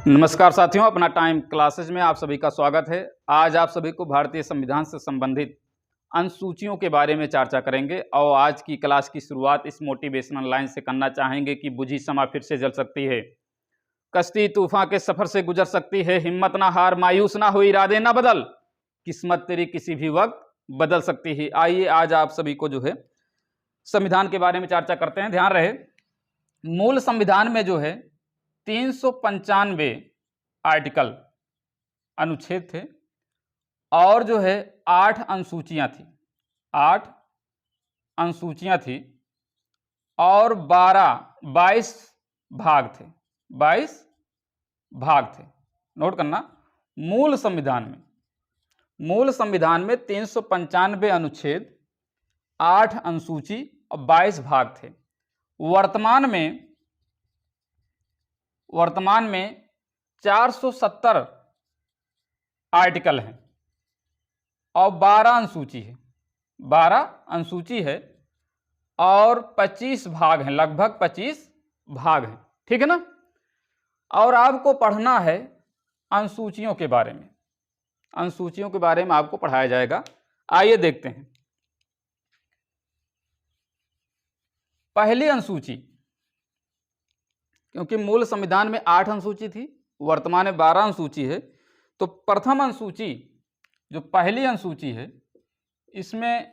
नमस्कार साथियों, अपना टाइम क्लासेज में आप सभी का स्वागत है। आज आप सभी को भारतीय संविधान से संबंधित अनुसूचियों के बारे में चर्चा करेंगे और आज की क्लास की शुरुआत इस मोटिवेशनल लाइन से करना चाहेंगे कि बुझी समा फिर से जल सकती है, कश्ती तूफान के सफर से गुजर सकती है, हिम्मत ना हार, मायूस ना हो, इरादे ना बदल, किस्मत तेरी किसी भी वक्त बदल सकती है। आइए आज आप सभी को जो है संविधान के बारे में चर्चा करते हैं। ध्यान रहे, मूल संविधान में जो है 395 आर्टिकल अनुच्छेद थे और जो है 8 अनुसूचियां थी, 8 अनुसूचियां थी और 22 भाग थे, 22 भाग थे। नोट करना, मूल संविधान में 395 अनुच्छेद, 8 अनुसूची और 22 भाग थे। वर्तमान में 470 आर्टिकल हैं और 12 अनुसूची है और 25 भाग हैं, लगभग 25 भाग हैं। ठीक है ना। और आपको पढ़ना है अनुसूचियों के बारे में, अनुसूचियों के बारे में आपको पढ़ाया जाएगा। आइए देखते हैं। पहली अनुसूची, क्योंकि मूल संविधान में 8 अनुसूची थी, वर्तमान में 12 अनुसूची है, तो प्रथम अनुसूची जो पहली अनुसूची है इसमें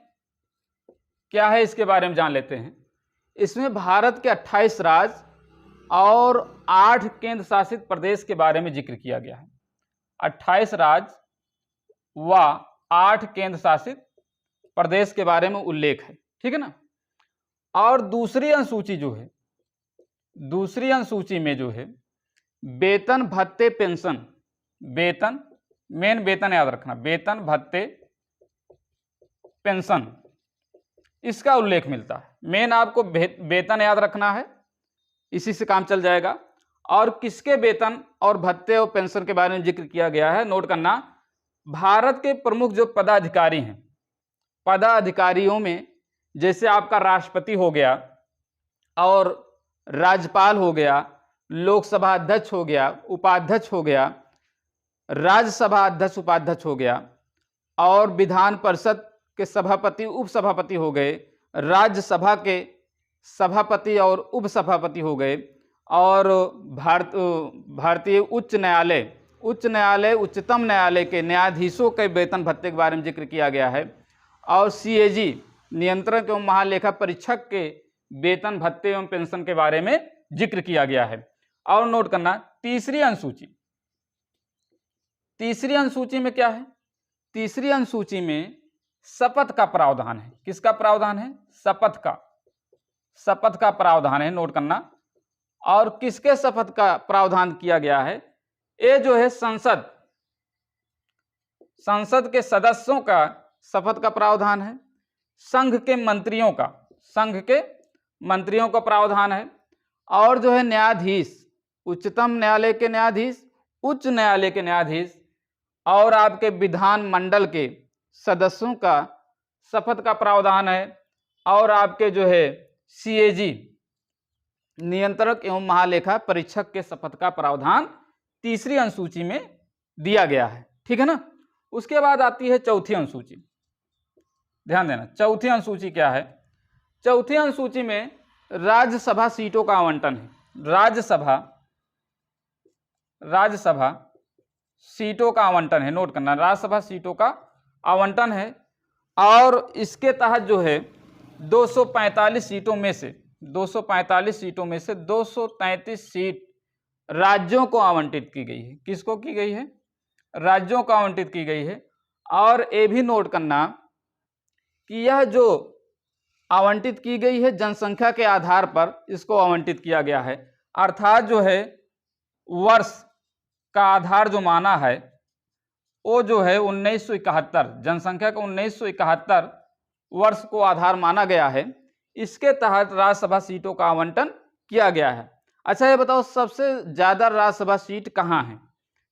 क्या है इसके बारे में जान लेते हैं। इसमें भारत के 28 राज्य और 8 केंद्र शासित प्रदेश के बारे में जिक्र किया गया है। 28 राज्य व 8 केंद्र शासित प्रदेश के बारे में उल्लेख है। ठीक है ना। और दूसरी अनुसूची में जो है वेतन भत्ते पेंशन, वेतन याद रखना, वेतन भत्ते पेंशन, इसका उल्लेख मिलता है। मेन आपको वेतन याद रखना है, इसी से काम चल जाएगा। और किसके वेतन और भत्ते और पेंशन के बारे में जिक्र किया गया है, नोट करना। भारत के प्रमुख जो पदाधिकारी हैं, पदाधिकारियों में जैसे आपका राष्ट्रपति हो गया और राज्यपाल हो गया, लोकसभा अध्यक्ष हो गया, उपाध्यक्ष हो गया, राज्यसभा अध्यक्ष उपाध्यक्ष हो गया, और विधान परिषद के सभापति उपसभापति हो गए, राज्यसभा के सभापति और उपसभापति हो गए, और भारतीय उच्च न्यायालय उच्चतम न्यायालय के न्यायाधीशों के वेतन भत्ते के बारे में जिक्र किया गया है, और CAG नियंत्रक एवं महालेखा परीक्षक के वेतन भत्ते एवं पेंशन के बारे में जिक्र किया गया है। और नोट करना, तीसरी अनुसूची में क्या है? तीसरी अनुसूची में शपथ का प्रावधान है। किसका प्रावधान है? शपथ का प्रावधान है। नोट करना। और किसके शपथ का प्रावधान किया गया है? ये जो है संसद के सदस्यों का शपथ का प्रावधान है, संघ के मंत्रियों का प्रावधान है, और जो है न्यायाधीश, उच्चतम न्यायालय के न्यायाधीश, उच्च न्यायालय के न्यायाधीश और आपके विधान मंडल के सदस्यों का शपथ का प्रावधान है, और आपके जो है CAG नियंत्रक एवं महालेखा परीक्षक के शपथ का प्रावधान तीसरी अनुसूची में दिया गया है। ठीक है ना। उसके बाद आती है चौथी अनुसूची। ध्यान देना, चौथी अनुसूची क्या है? चौथी अनुसूची में राज्यसभा सीटों का आवंटन है। राज्यसभा सीटों का आवंटन है। नोट करना, राज्यसभा सीटों का आवंटन है, और इसके तहत जो है 245 सीटों में से 233 सीट राज्यों को आवंटित की गई है। किसको की गई है? राज्यों को आवंटित की गई है। और ये भी नोट करना कि यह जो आवंटित की गई है जनसंख्या के आधार पर इसको आवंटित किया गया है, अर्थात जो है वर्ष का आधार जो माना है वो जो है 1971, जनसंख्या का 1971 वर्ष को आधार माना गया है। इसके तहत राज्यसभा सीटों का आवंटन किया गया है। अच्छा, ये बताओ सबसे ज्यादा राज्यसभा सीट कहाँ है?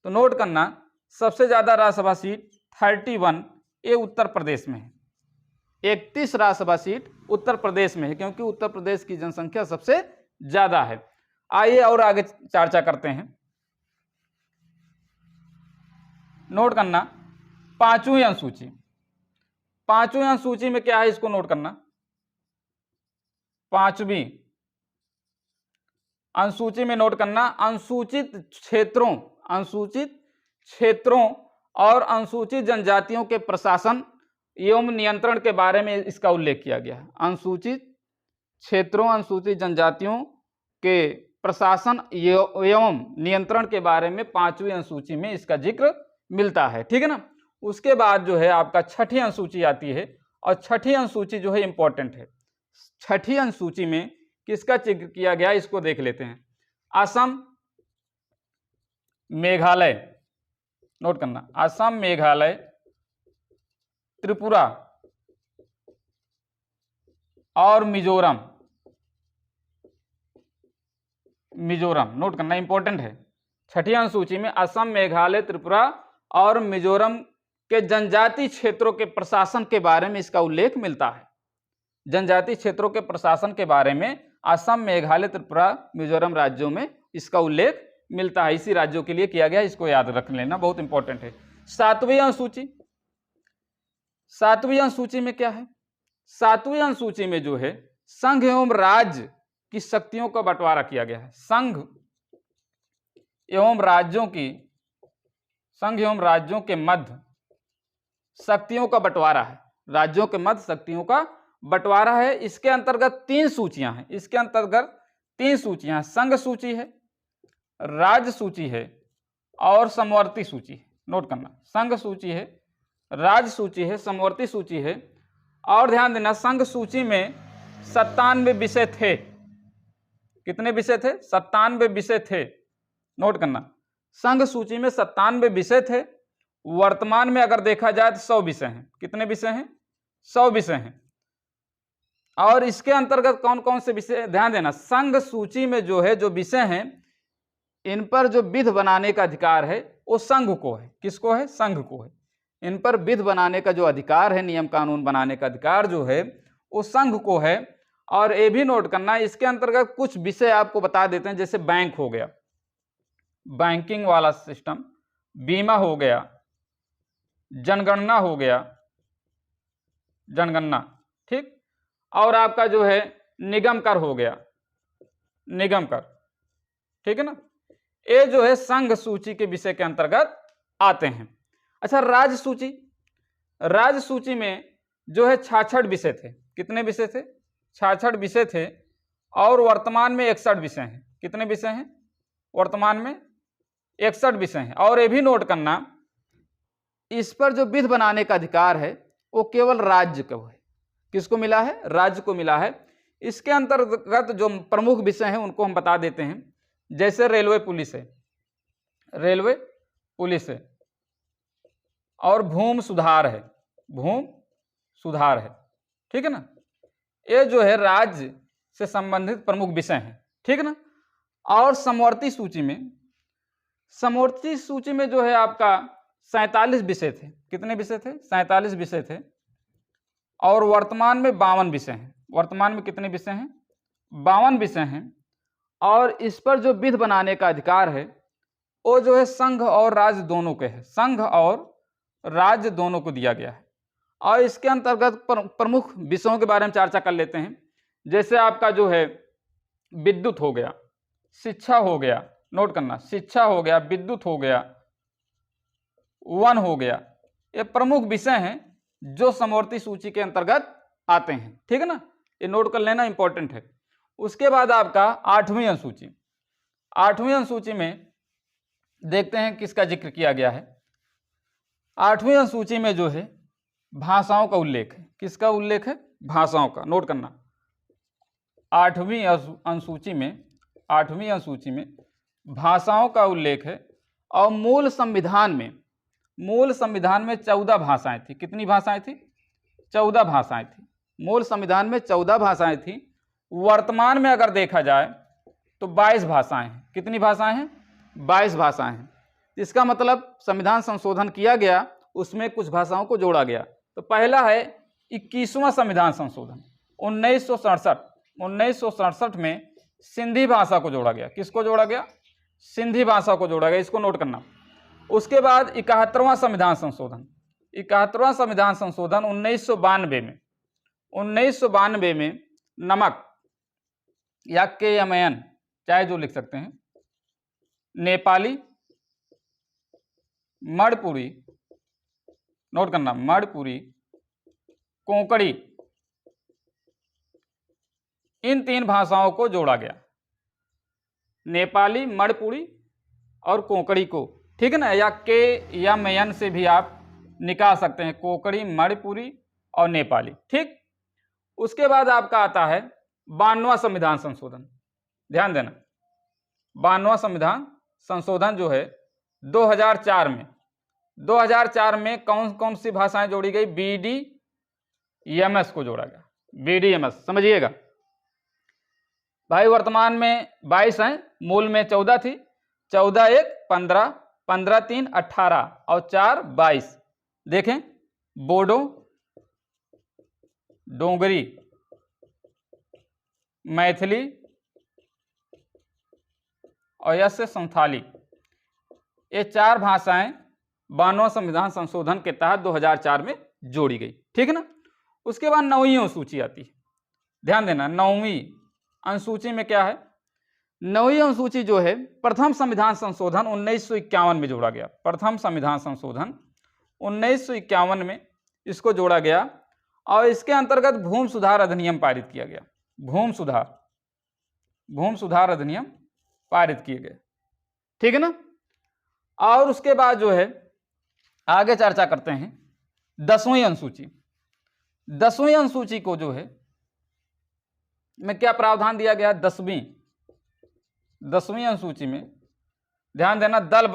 तो नोट करना, सबसे ज्यादा राज्यसभा सीट 31 ये उत्तर प्रदेश में है। 31 राज्यसभा सीट उत्तर प्रदेश में है, क्योंकि उत्तर प्रदेश की जनसंख्या सबसे ज्यादा है। आइए और आगे चर्चा करते हैं। नोट करना, पांचवी अनुसूची। पांचवी अनुसूची में क्या है इसको नोट करना। पांचवी अनुसूची में नोट करना, अनुसूचित क्षेत्रों और अनुसूचित जनजातियों के प्रशासन एवं नियंत्रण के बारे में इसका उल्लेख किया गया है। अनुसूचित क्षेत्रों, अनुसूचित जनजातियों के प्रशासन एवं नियंत्रण के बारे में पांचवी अनुसूची में इसका जिक्र मिलता है, ठीक है ना। उसके बाद जो है आपका छठी अनुसूची आती है, और छठी अनुसूची जो है इंपॉर्टेंट है। छठी अनुसूची में किसका जिक्र किया गया इसको देख लेते हैं। असम, मेघालय, नोट करना, असम, मेघालय, त्रिपुरा और मिजोरम। नोट करना, इंपॉर्टेंट है। छठी अनुसूची में असम, मेघालय, त्रिपुरा और मिजोरम के जनजातीय क्षेत्रों के प्रशासन के बारे में इसका उल्लेख मिलता है। जनजातीय क्षेत्रों के प्रशासन के बारे में असम, मेघालय, त्रिपुरा, मिजोरम राज्यों में इसका उल्लेख मिलता है। इसी राज्यों के लिए किया गया, इसको याद रख लेना, बहुत इंपॉर्टेंट है। सातवीं अनुसूची, सातवीं अनुसूची में क्या है। सातवीं अनुसूची में जो है संघ एवं राज्य की शक्तियों का बंटवारा किया गया है। संघ एवं राज्यों के मध्य शक्तियों का बंटवारा है। राज्यों के मध्य शक्तियों का बंटवारा है। इसके अंतर्गत तीन सूचियां हैं। इसके अंतर्गत तीन सूचियां, संघ सूची है, राज्य सूची है और समवर्ती सूची है। नोट करना, संघ सूची है, राज्य सूची है, समवर्ती सूची है। और ध्यान देना, संघ सूची में 97 विषय थे। कितने विषय थे? 97 विषय थे। नोट करना, संघ सूची में 97 विषय थे। वर्तमान में अगर देखा जाए तो 100 विषय हैं। कितने विषय हैं? 100 विषय हैं। और इसके अंतर्गत कौन कौन से विषय, ध्यान देना, संघ सूची में जो है जो विषय हैं, इन पर जो विध बनाने का अधिकार है वो संघ को है। किसको है? संघ को है। इन पर विध बनाने का जो अधिकार है, नियम कानून बनाने का अधिकार जो है वो संघ को है। और ये भी नोट करना, इसके अंतर्गत कुछ विषय आपको बता देते हैं, जैसे बैंक हो गया, बैंकिंग वाला सिस्टम, बीमा हो गया, जनगणना हो गया, जनगणना, ठीक, और आपका जो है निगम कर हो गया, निगम कर, ठीक है ना। ये जो है संघ सूची के विषय के अंतर्गत आते हैं। अच्छा, राज्य सूची, राज्य सूची में जो है 66 विषय थे। कितने विषय थे? 66 विषय थे। और वर्तमान में 61 विषय हैं। कितने विषय हैं? वर्तमान में 61 विषय हैं। और ये भी नोट करना, इस पर जो विध बनाने का अधिकार है वो केवल राज्य को है। किसको मिला है? राज्य को मिला है। इसके अंतर्गत जो प्रमुख विषय हैं उनको हम बता देते हैं, जैसे रेलवे पुलिस है, रेलवे पुलिस है, और भूमि सुधार है, भूमि सुधार है, ठीक है ना। ये जो है राज्य से संबंधित प्रमुख विषय हैं, ठीक है ना। और समवर्ती सूची में, समवर्ती सूची में जो है आपका 47 विषय थे। कितने विषय थे? 47 विषय थे। और वर्तमान में 52 विषय हैं। वर्तमान में कितने विषय हैं? 52 विषय हैं। और इस पर जो विध बनाने का अधिकार है वो जो है संघ और राज्य दोनों के है। संघ और राज्य दोनों को दिया गया है। और इसके अंतर्गत प्रमुख विषयों के बारे में चर्चा कर लेते हैं, जैसे आपका जो है विद्युत हो गया, शिक्षा हो गया, नोट करना, शिक्षा हो गया, विद्युत हो गया, वन हो गया। ये प्रमुख विषय हैं जो समवर्ती सूची के अंतर्गत आते हैं, ठीक है ना। ये नोट कर लेना, इंपॉर्टेंट है। उसके बाद आपका 8वीं अनुसूची, 8वीं अनुसूची में देखते हैं किसका जिक्र किया गया है। 8वीं अनुसूची में जो है भाषाओं का उल्लेख है। किसका उल्लेख है? भाषाओं का। नोट करना, 8वीं अनुसूची में, 8वीं अनुसूची में भाषाओं का उल्लेख है। और मूल संविधान में, मूल संविधान में 14 भाषाएं थी। कितनी भाषाएं थी? 14 भाषाएं थी। मूल संविधान में 14 भाषाएं थी। वर्तमान में अगर देखा जाए तो 22 भाषाएं हैं। कितनी भाषाएं हैं? 22 भाषाएं हैं। इसका मतलब संविधान संशोधन किया गया, उसमें कुछ भाषाओं को जोड़ा गया। तो पहला है 21वां संविधान संशोधन 1967। 1967 में सिंधी भाषा को जोड़ा गया। किसको जोड़ा गया? सिंधी भाषा को जोड़ा गया। इसको नोट करना, उसके बाद 71वां संविधान संशोधन, 71वां संविधान संशोधन 1992 में नमक या KMN चाहे जो लिख सकते हैं, नेपाली, मणिपुरी, नोट करना, मणिपुरी, कोंकणी, इन 3 भाषाओं को जोड़ा गया, नेपाली, मणिपुरी और कोंकणी को, ठीक है ना, या KMN से भी आप निकाल सकते हैं, कोंकणी, मणिपुरी और नेपाली, ठीक। उसके बाद आपका आता है 92वां संविधान संशोधन, ध्यान देना, 92वां संविधान संशोधन जो है 2004 में कौन कौन सी भाषाएं जोड़ी गई, BDMS को जोड़ा गया, BDMS समझिएगा भाई। वर्तमान में 22 हैं, मूल में 14 थी, 14 1 15, 15 3 18 और 4 22। देखें, बोडो, डोंगरी, मैथिली और यस संथाली, ये 4 भाषाएं 92वां संविधान संशोधन के तहत 2004 में जोड़ी गई, ठीक है ना। उसके बाद 9वीं अनुसूची आती है, ध्यान देना, 9वीं अनुसूची में क्या है, 9वीं अनुसूची जो है प्रथम संविधान संशोधन 1951 में जोड़ा गया, प्रथम संविधान संशोधन 1951 में इसको जोड़ा गया और इसके अंतर्गत भूमि सुधार अधिनियम पारित किया गया, भूमि सुधार अधिनियम पारित किए गए, ठीक है ना। और उसके बाद जो है आगे चर्चा करते हैं 10वीं अनुसूची। 10वीं अनुसूची को जो है में क्या प्रावधान दिया गया, 10वीं अनुसूची में ध्यान देना, दल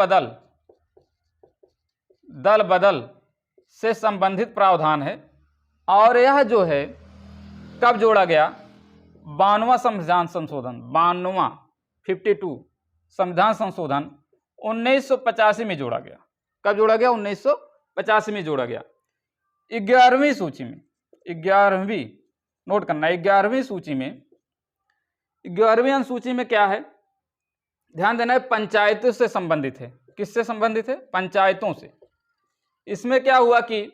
बदल से संबंधित प्रावधान है और यह जो है कब जोड़ा गया, 92वां संविधान संशोधन, 52 संविधान संशोधन 1985 में जोड़ा गया। कब जोड़ा गया, 1985 में जोड़ा गया। 11वीं सूची में, 11वीं नोट करना, 11वीं सूची में, 11वीं अनुसूची में क्या है, ध्यान देना है, पंचायतों से संबंधित है। किससे संबंधित है, पंचायतों से। इसमें क्या हुआ कि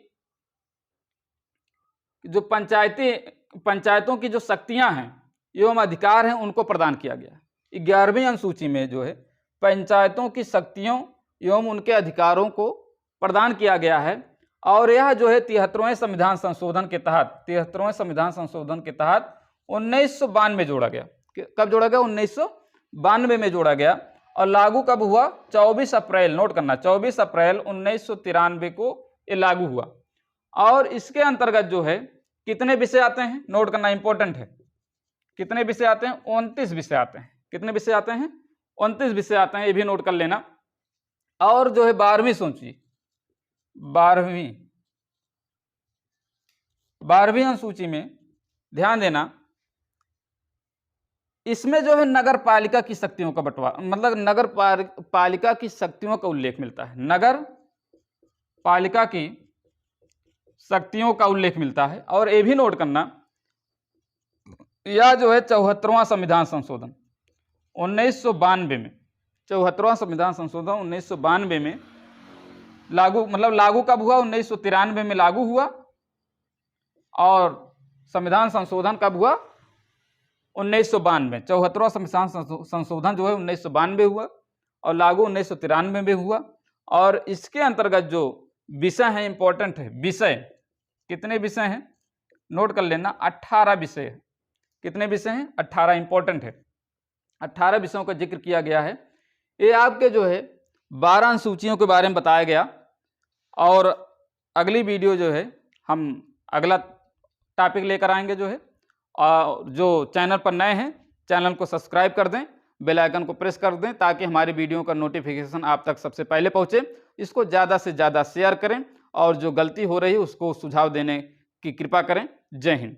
जो पंचायतों की जो शक्तियां हैं एवं अधिकार हैं उनको प्रदान किया गया। 11वीं अनुसूची में जो है पंचायतों की शक्तियों एवं उनके अधिकारों को प्रदान किया गया है और यह जो है 73वें संविधान संशोधन के तहत 1992 में जोड़ा गया। कब जोड़ा गया, 1992 में जोड़ा गया और लागू कब हुआ, 24 अप्रैल, नोट करना, 24 अप्रैल 1993 को ये लागू हुआ। और इसके अंतर्गत जो है कितने विषय आते हैं, नोट करना, इंपॉर्टेंट है, कितने विषय आते हैं, 29 विषय आते हैं। कितने विषय आते हैं, 29 विषय आते हैं, ये भी नोट कर लेना। और जो है 12वीं सूची, 12वीं अनुसूची में ध्यान देना, इसमें जो है नगर पालिका की शक्तियों का बंटवारा, मतलब नगर पालिका की शक्तियों का उल्लेख मिलता है, नगर पालिका की शक्तियों का उल्लेख मिलता है। और ये भी नोट करना, यह जो है 74वां संविधान संशोधन 1992 में, 74वां संविधान संशोधन 1992 में लागू, मतलब लागू कब हुआ, 1993 में लागू हुआ और संविधान संशोधन कब हुआ, 1992। 74वां संविधान संशोधन जो है 1992 हुआ और लागू 1993 में हुआ। और इसके अंतर्गत जो विषय हैं, इंपॉर्टेंट है, विषय कितने विषय हैं, नोट कर लेना, 18 विषय है। कितने विषय हैं, 18, इंपॉर्टेंट है, 18 विषयों का जिक्र किया गया है। ये आपके जो है 12 अनुसूचियों के बारे में बताया गया। और अगली वीडियो जो है हम अगला टॉपिक लेकर आएंगे जो है। और जो चैनल पर नए हैं चैनल को सब्सक्राइब कर दें, बेल आइकन को प्रेस कर दें ताकि हमारी वीडियो का नोटिफिकेशन आप तक सबसे पहले पहुंचे। इसको ज़्यादा से ज़्यादा शेयर करें और जो गलती हो रही है उसको सुझाव देने की कृपा करें। जय हिंद।